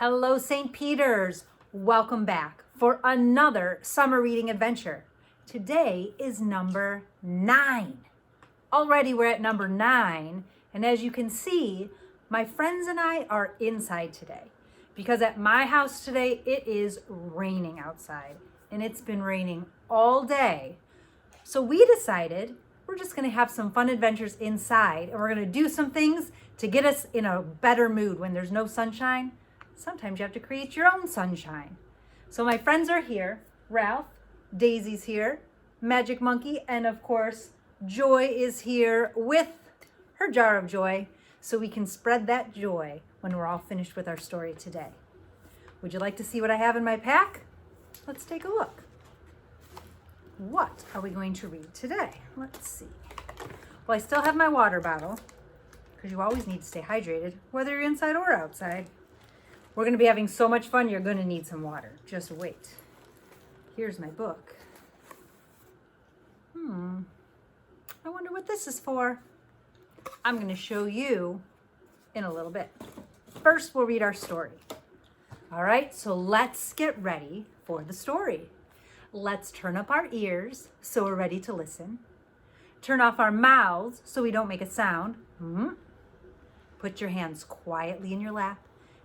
Hello, St. Peter's. Welcome back for another summer reading adventure. Today is number 9. Already we're at number 9, and as you can see, my friends and I are inside today because at my house today it is raining outside, and it's been raining all day. So we decided we're just going to have some fun adventures inside, and we're going to do some things to get us in a better mood when there's no sunshine. Sometimes you have to create your own sunshine. So my friends are here. Ralph, Daisy's here, Magic Monkey, and of course, Joy is here with her jar of joy so we can spread that joy when we're all finished with our story today. Would you like to see what I have in my pack? Let's take a look. What are we going to read today? Let's see. Well, I still have my water bottle because you always need to stay hydrated, whether you're inside or outside. We're going to be having so much fun, you're going to need some water. Just wait. Here's my book. I wonder what this is for. I'm going to show you in a little bit. First, we'll read our story. All right, so let's get ready for the story. Let's turn up our ears so we're ready to listen. Turn off our mouths so we don't make a sound. Put your hands quietly in your lap.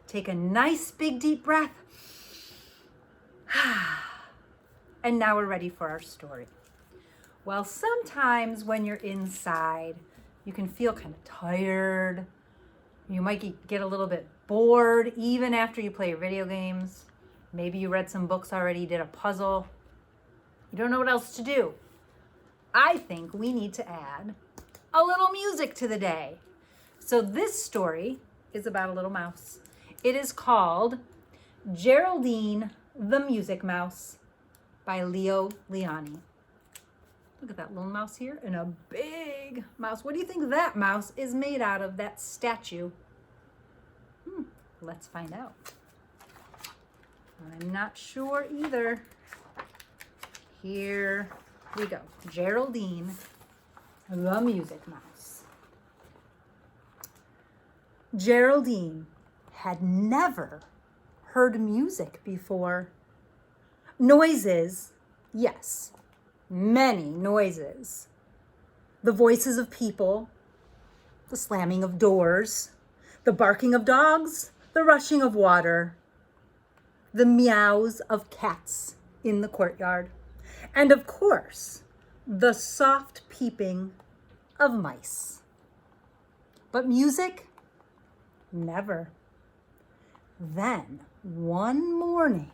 Take a nice big deep breath. And now we're ready for our story. Well, sometimes when you're inside, you can feel kind of tired. You might get a little bit bored even after you play your video games. Maybe you read some books already, did a puzzle. You don't know what else to do. I think we need to add a little music to the day. So this story is about a little mouse. It is called Geraldine the Music Mouse by Lionni. Look at that little mouse here and a big mouse. What do you think that mouse is made out of, that statue? Let's find out. I'm not sure either. Here we go. Geraldine the Music Mouse. Geraldine had never heard music before. Noises, yes, many noises. The voices of people, the slamming of doors, the barking of dogs, the rushing of water, the meows of cats in the courtyard, and of course, the soft peeping of mice. But music? Never. Then, one morning,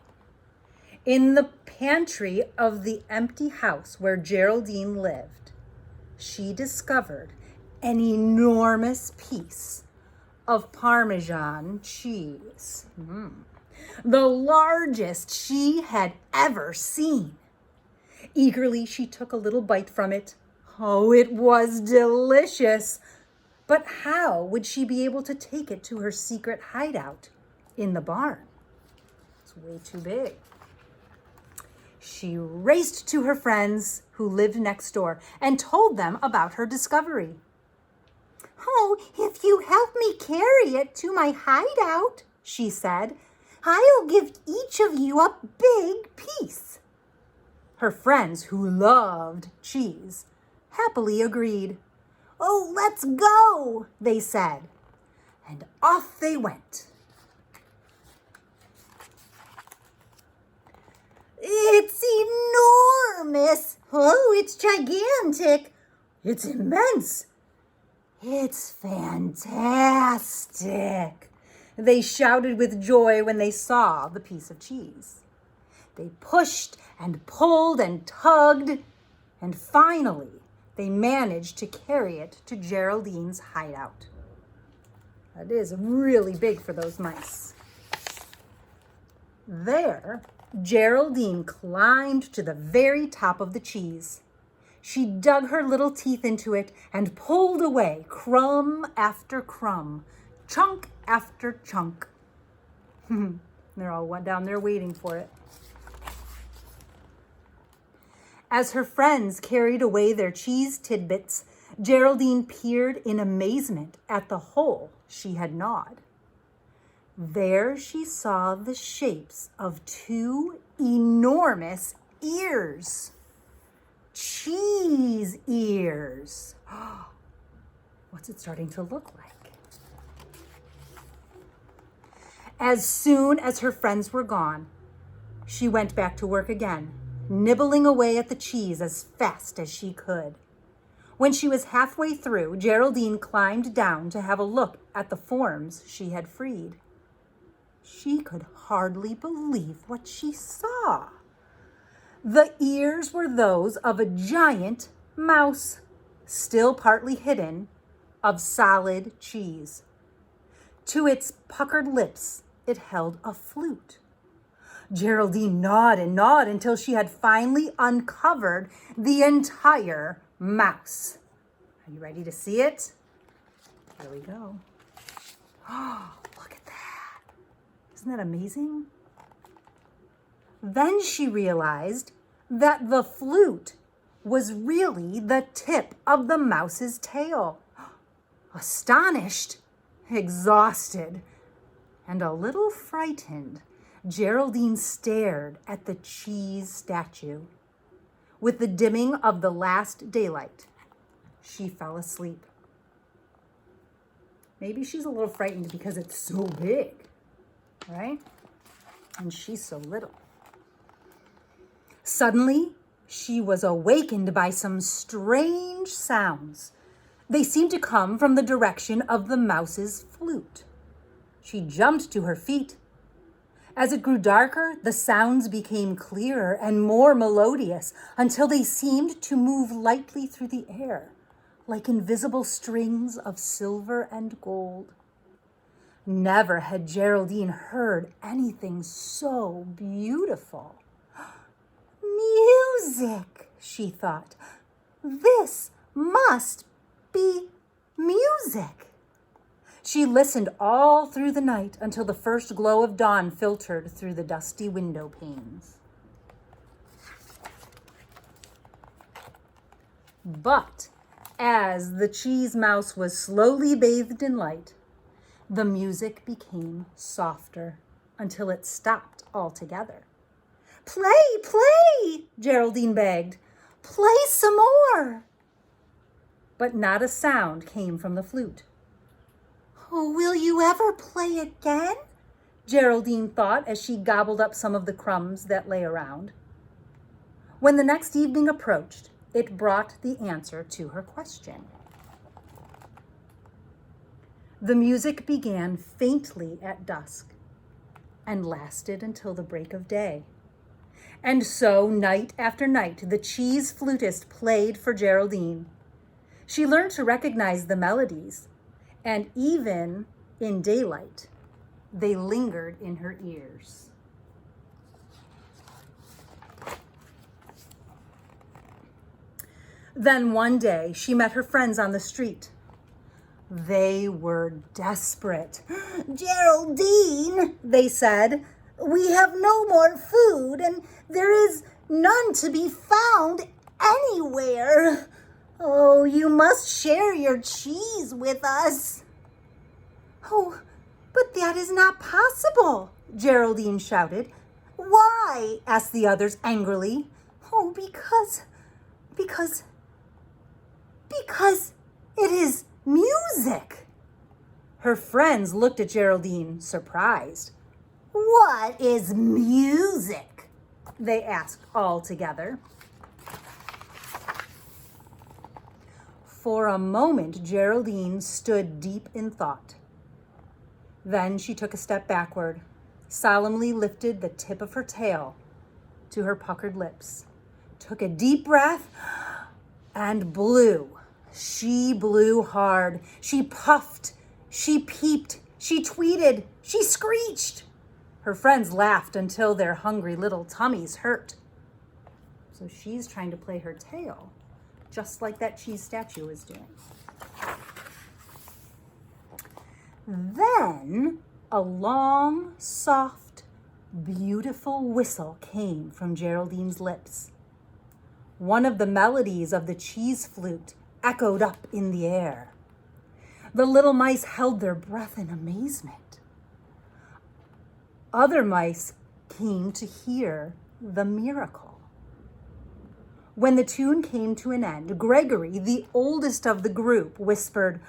in the pantry of the empty house where Geraldine lived, she discovered an enormous piece of Parmesan cheese. The largest she had ever seen. Eagerly, she took a little bite from it. Oh, it was delicious. But how would she be able to take it to her secret hideout in the barn? It's way too big. She raced to her friends who lived next door and told them about her discovery. "Oh, if you help me carry it to my hideout," she said, "I'll give each of you a big piece." Her friends, who loved cheese, happily agreed. "Oh, let's go," they said, and off they went. "It's enormous. Oh, it's gigantic. It's immense. It's fantastic," they shouted with joy when they saw the piece of cheese. They pushed and pulled and tugged, and finally, they managed to carry it to Geraldine's hideout. That is really big for those mice. There, Geraldine climbed to the very top of the cheese. She dug her little teeth into it and pulled away crumb after crumb, chunk after chunk. They're all down there waiting for it. As her friends carried away their cheese tidbits, Geraldine peered in amazement at the hole she had gnawed. There she saw the shapes of two enormous ears. Cheese ears. What's it starting to look like? As soon as her friends were gone, she went back to work again, nibbling away at the cheese as fast as she could. When she was halfway through, Geraldine climbed down to have a look at the forms she had freed. She could hardly believe what she saw. The ears were those of a giant mouse, still partly hidden, of solid cheese. To its puckered lips, it held a flute. Geraldine gnawed and gnawed until she had finally uncovered the entire mouse. Are you ready to see it? Here we go. Oh, look at that. Isn't that amazing? Then she realized that the flute was really the tip of the mouse's tail. Astonished, exhausted, and a little frightened, Geraldine stared at the cheese statue. With the dimming of the last daylight, she fell asleep. Maybe she's a little frightened because it's so big, right? And she's so little. Suddenly, she was awakened by some strange sounds. They seemed to come from the direction of the mouse's flute. She jumped to her feet. As it grew darker, the sounds became clearer and more melodious until they seemed to move lightly through the air, like invisible strings of silver and gold. Never had Geraldine heard anything so beautiful. Music, she thought. This must be music. She listened all through the night until the first glow of dawn filtered through the dusty window panes. But as the cheese mouse was slowly bathed in light, the music became softer until it stopped altogether. "Play, play," Geraldine begged. "Play some more." But not a sound came from the flute. "Oh, will you ever play again?" Geraldine thought as she gobbled up some of the crumbs that lay around. When the next evening approached, it brought the answer to her question. The music began faintly at dusk and lasted until the break of day. And so, night after night, the cheese flutist played for Geraldine. She learned to recognize the melodies, and even in daylight, they lingered in her ears. Then one day, she met her friends on the street. They were desperate. "Geraldine," they said, "we have no more food, and there is none to be found anywhere. Oh, you must share your cheese with us." "Oh, but that is not possible," Geraldine shouted. "Why?" asked the others angrily. "Oh, because it is music." Her friends looked at Geraldine, surprised. "What is music?" they asked all together. For a moment, Geraldine stood deep in thought. Then she took a step backward, solemnly lifted the tip of her tail to her puckered lips, took a deep breath, and blew. She blew hard. She puffed. She peeped. She tweeted. She screeched. Her friends laughed until their hungry little tummies hurt. So she's trying to play her tail, just like that cheese statue is doing. Then a long, soft, beautiful whistle came from Geraldine's lips. One of the melodies of the cheese flute echoed up in the air. The little mice held their breath in amazement. Other mice came to hear the miracle. When the tune came to an end, Gregory, the oldest of the group, whispered,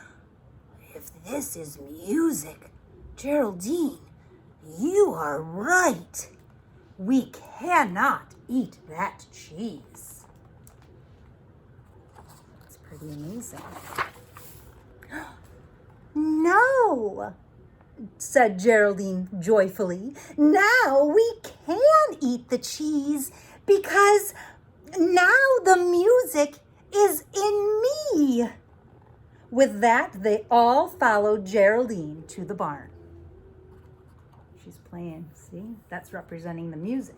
"If this is music, Geraldine, you are right. We cannot eat that cheese." That's pretty amazing. "No," said Geraldine joyfully. "Now we can eat the cheese because now the music is in me." With that, they all followed Geraldine to the barn. She's playing, see? That's representing the music.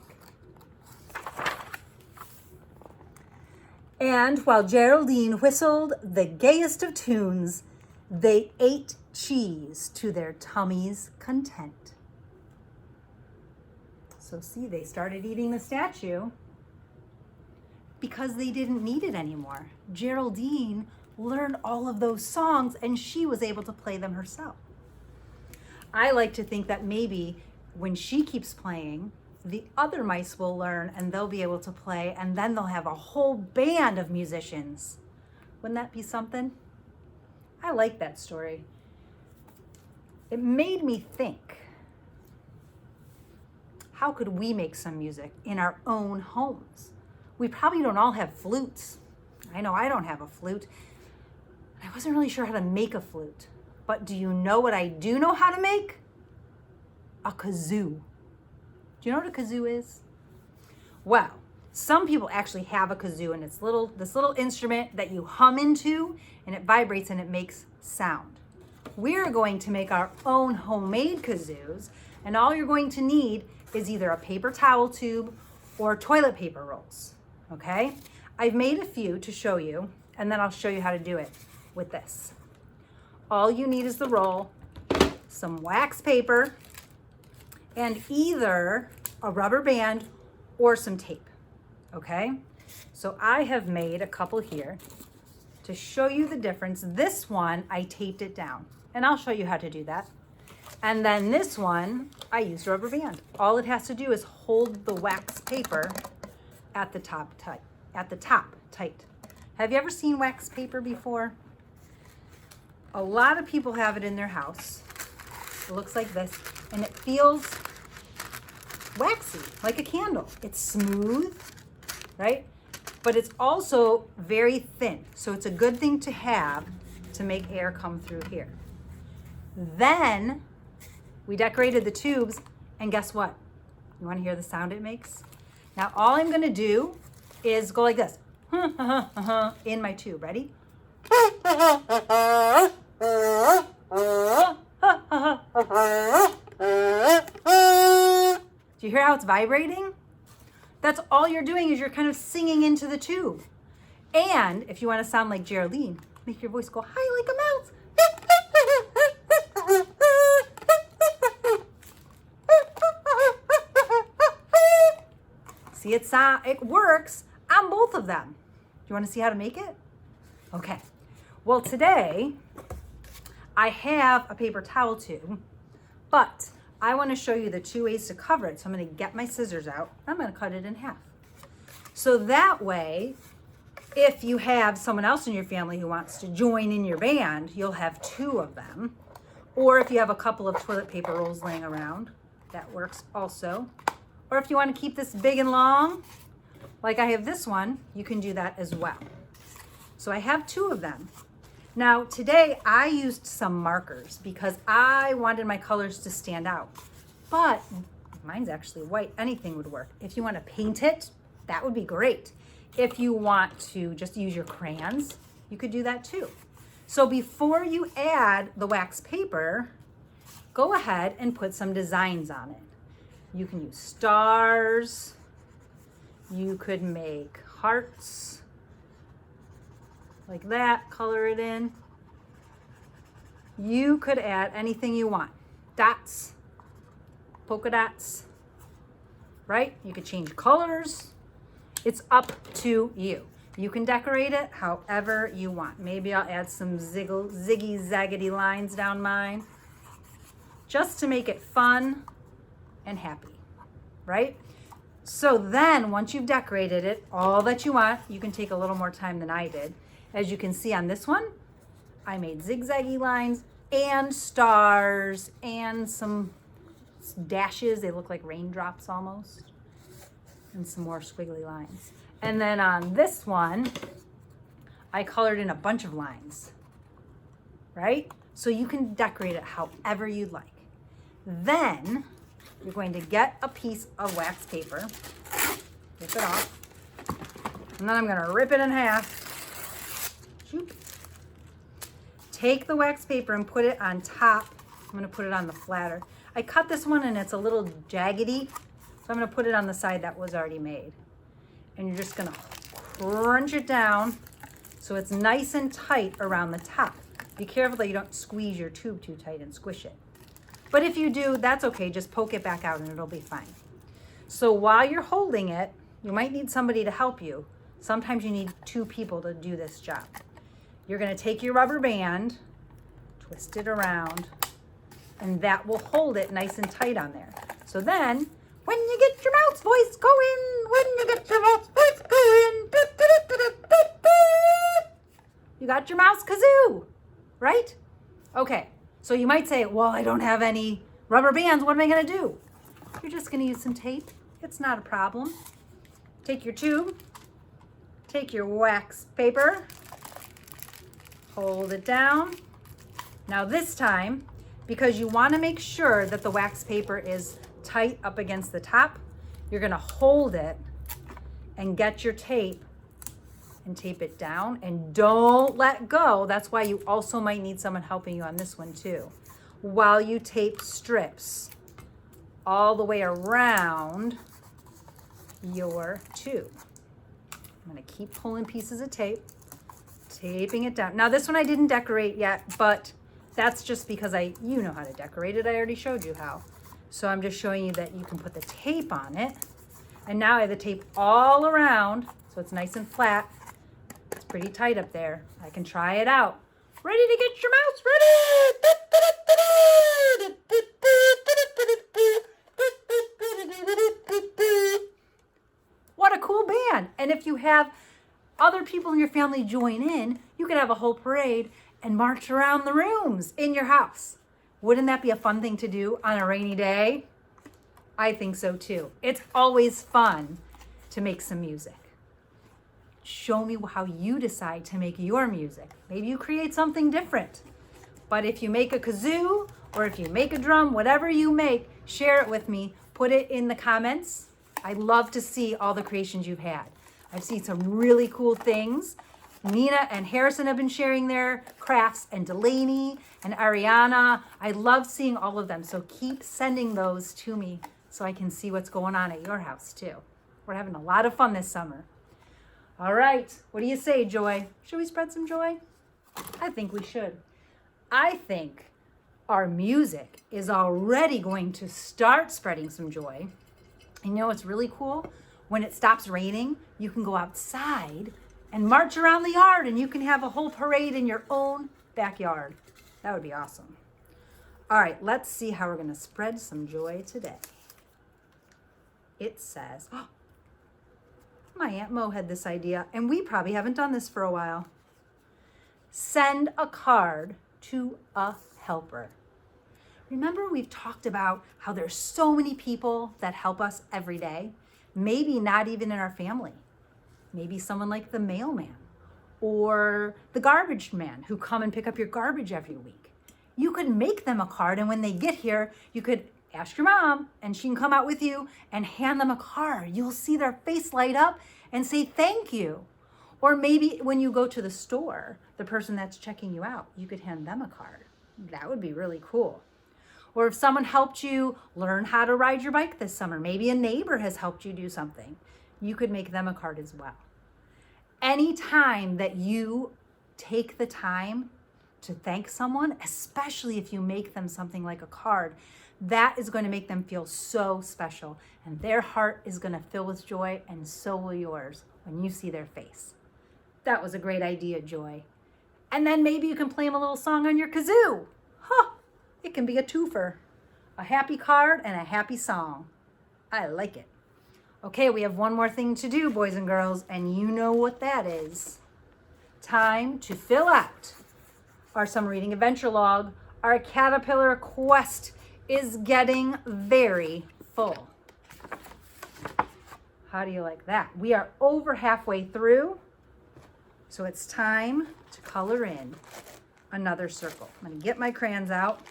And while Geraldine whistled the gayest of tunes, they ate cheese to their tummies' content. So see, they started eating the statue because they didn't need it anymore. Geraldine learned all of those songs and she was able to play them herself. I like to think that maybe when she keeps playing, the other mice will learn and they'll be able to play, and then they'll have a whole band of musicians. Wouldn't that be something? I like that story. It made me think, how could we make some music in our own homes? We probably don't all have flutes. I know I don't have a flute. I wasn't really sure how to make a flute. But do you know what I do know how to make? A kazoo. Do you know what a kazoo is? Well, some people actually have a kazoo, and it's this little instrument that you hum into, and it vibrates and it makes sound. We're going to make our own homemade kazoos, and all you're going to need is either a paper towel tube or toilet paper rolls, okay? I've made a few to show you, and then I'll show you how to do it with this. All you need is the roll, some wax paper, and either a rubber band or some tape, okay? So I have made a couple here to show you the difference. This one, I taped it down, and I'll show you how to do that. And then this one, I used a rubber band. All it has to do is hold the wax paper at the top tight. Have you ever seen wax paper before? A lot of people have it in their house. It looks like this, and it feels waxy, like a candle. It's smooth, right? But it's also very thin, so it's a good thing to have to make air come through here. Then we decorated the tubes, and guess what? You want to hear the sound it makes? Now all I'm going to do is go like this in my tube. Ready? Do you hear how it's vibrating? That's all you're doing, is you're kind of singing into the tube. And if you want to sound like Geraldine, make your voice go high like a mouse. See, it works on both of them. Do you want to see how to make it? Okay. Well, today I have a paper towel tube, but I want to show you the two ways to cover it. So I'm going to get my scissors out. I'm going to cut it in half. So that way, if you have someone else in your family who wants to join in your band, you'll have two of them. Or if you have a couple of toilet paper rolls laying around, that works also. Or if you want to keep this big and long, like I have this one, you can do that as well. So I have two of them. Now today I used some markers because I wanted my colors to stand out. But mine's actually white. Anything would work. If you want to paint it, that would be great. If you want to just use your crayons, you could do that too. So before you add the wax paper, go ahead and put some designs on it. You can use stars. You could make hearts like that, color it in. You could add anything you want. Dots, polka dots, right? You could change colors. It's up to you. You can decorate it however you want. Maybe I'll add some ziggy zaggedy lines down mine just to make it fun and happy, right? So then once you've decorated it all that you want, you can take a little more time than I did. As you can see on this one, I made zigzaggy lines and stars and some dashes. They look like raindrops almost. And some more squiggly lines. And then on this one, I colored in a bunch of lines, right? So you can decorate it however you'd like. Then you're going to get a piece of wax paper, rip it off, and then I'm gonna rip it in half. Shoop. Take the wax paper and put it on top. I'm gonna put it on the flatter. I cut this one and it's a little jaggedy, so I'm gonna put it on the side that was already made. And you're just gonna crunch it down so it's nice and tight around the top. Be careful that you don't squeeze your tube too tight and squish it. But if you do, that's okay. Just poke it back out and it'll be fine. So while you're holding it, you might need somebody to help you. Sometimes you need 2 people to do this job. You're gonna take your rubber band, twist it around, and that will hold it nice and tight on there. So then, when you get your mouse voice going, when you get your mouse voice going, you got your mouse kazoo, right? Okay, so you might say, well, I don't have any rubber bands. What am I gonna do? You're just gonna use some tape. It's not a problem. Take your tube, take your wax paper, hold it down. Now this time, because you wanna make sure that the wax paper is tight up against the top, you're gonna hold it and get your tape and tape it down and don't let go. That's why you also might need someone helping you on this one too. While you tape strips all the way around your tube. I'm gonna keep pulling pieces of tape, taping it down. Now this one I didn't decorate yet, but that's just because you know how to decorate it. I already showed you how. So I'm just showing you that you can put the tape on it. And now I have the tape all around, so it's nice and flat. It's pretty tight up there. I can try it out. Ready to get your mouse ready? What a cool band. And if you have other people in your family join in, you could have a whole parade and march around the rooms in your house. Wouldn't that be a fun thing to do on a rainy day? I think so too. It's always fun to make some music. Show me how you decide to make your music. Maybe you create something different. But if you make a kazoo or if you make a drum, whatever you make, share it with me. Put it in the comments. I'd love to see all the creations you've had. I've seen some really cool things. Nina and Harrison have been sharing their crafts, and Delaney and Ariana. I love seeing all of them. So keep sending those to me so I can see what's going on at your house too. We're having a lot of fun this summer. All right, what do you say, Joy? Should we spread some joy? I think we should. I think our music is already going to start spreading some joy. You know what's really cool? When it stops raining, you can go outside and march around the yard, and you can have a whole parade in your own backyard. That would be awesome. All right, let's see how we're gonna spread some joy today. It says, oh, my Aunt Mo had this idea, and we probably haven't done this for a while. Send a card to a helper. Remember, we've talked about how there's so many people that help us every day, maybe not even in our family. Maybe someone like the mailman or the garbage man who come and pick up your garbage every week. You could make them a card, and when they get here, you could ask your mom and she can come out with you and hand them a card. You'll see their face light up and say thank you. Or maybe when you go to the store, the person that's checking you out, you could hand them a card. That would be really cool. Or if someone helped you learn how to ride your bike this summer, maybe a neighbor has helped you do something, you could make them a card as well. Anytime that you take the time to thank someone, especially if you make them something like a card, that is going to make them feel so special, and their heart is going to fill with joy, and so will yours when you see their face. That was a great idea, Joy. And then maybe you can play them a little song on your kazoo. Huh, it can be a twofer. A happy card and a happy song. I like it. Okay, we have one more thing to do, boys and girls, and you know what that is. Time to fill out our summer reading adventure log. Our caterpillar quest is getting very full. How do you like that? We are over halfway through, so it's time to color in another circle. I'm gonna get my crayons out.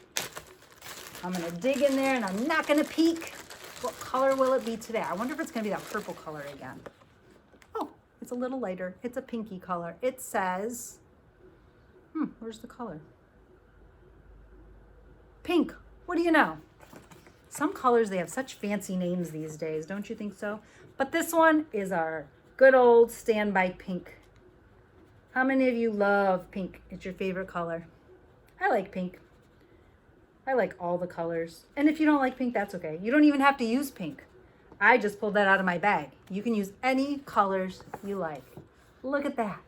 I'm gonna dig in there and I'm not gonna peek. What color will it be today? I wonder if it's gonna be that purple color again. Oh, it's a little lighter. It's a pinky color. It says, where's the color? Pink. What do you know? Some colors, they have such fancy names these days, don't you think so? But this one is our good old standby pink. How many of you love pink? It's your favorite color. I like pink. I like all the colors. And if you don't like pink, that's okay. You don't even have to use pink. I just pulled that out of my bag. You can use any colors you like. Look at that.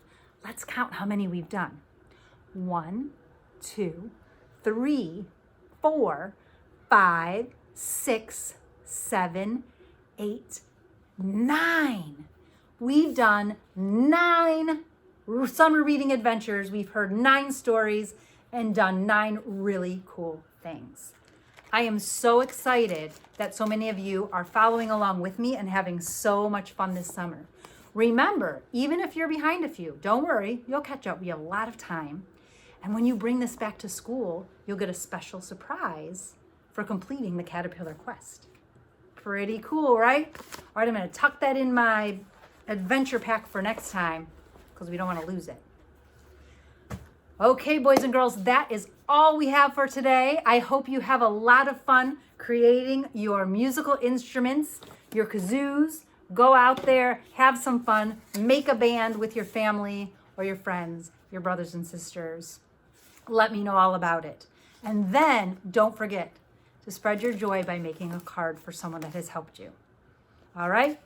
Let's count how many we've done. 1, 2, 3, 4, 5, 6, 7, 8, 9. We've done 9 summer reading adventures. We've heard 9 stories and done 9 really cool things. I am so excited that so many of you are following along with me and having so much fun this summer. Remember, even if you're behind a few, don't worry, you'll catch up. We have a lot of time. And when you bring this back to school, you'll get a special surprise for completing the caterpillar quest. Pretty cool, right? All right, I'm gonna tuck that in my adventure pack for next time because we don't want to lose it. Okay, boys and girls, that is all we have for today. I hope you have a lot of fun creating your musical instruments, your kazoos. Go out there, have some fun, make a band with your family or your friends, your brothers and sisters. Let me know all about it. And then don't forget to spread your joy by making a card for someone that has helped you. All right?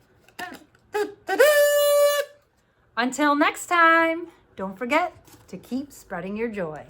Until next time, don't forget to keep spreading your joy.